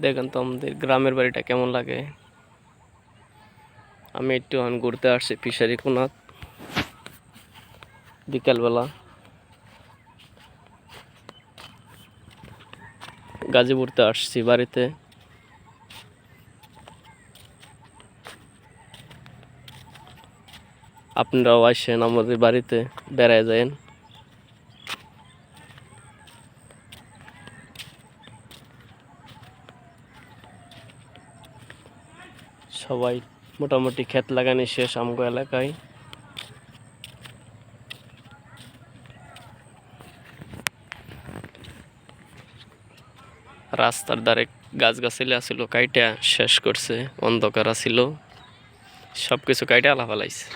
দেখেন তো আমাদের গ্রামের বাড়িটা কেমন লাগে। আমি একটু ঘুরতে আসছি ফিশারি কোনাত বিকালবেলা। গাজীপুরতে আসছি বাড়িতে। আপনারাও আসেন আমাদের বাড়িতে, বেড়ায় যায়েন। সবাই মোটামুটি ক্ষেত লাগানি শেষ আমগো এলাকায়। রাস্তার ধারে গাছগাছালি আছিল, কাইটা শেষ করছে। অন্ধকার আছিল, সবকিছু কাইটা আলা ফেলাইছে।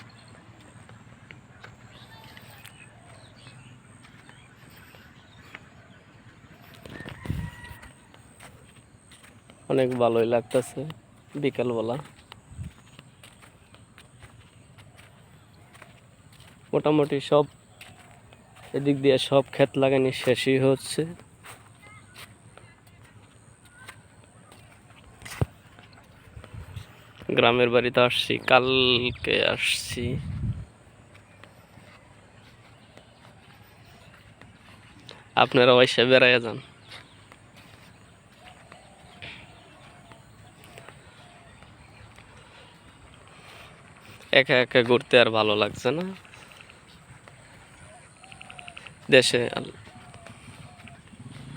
অনেক ভালোই লাগতেছে বিকালবেলা। মোটামুটি সব এদিক দিয়ে সব ক্ষেত লাগানি শেষই হচ্ছে। গ্রামের বাড়িতে আসছি, কালকে আসছি। আপনারা এসে বেড়াইয়া যান। একা একা ঘুরতে আর ভালো লাগছে না। দেশে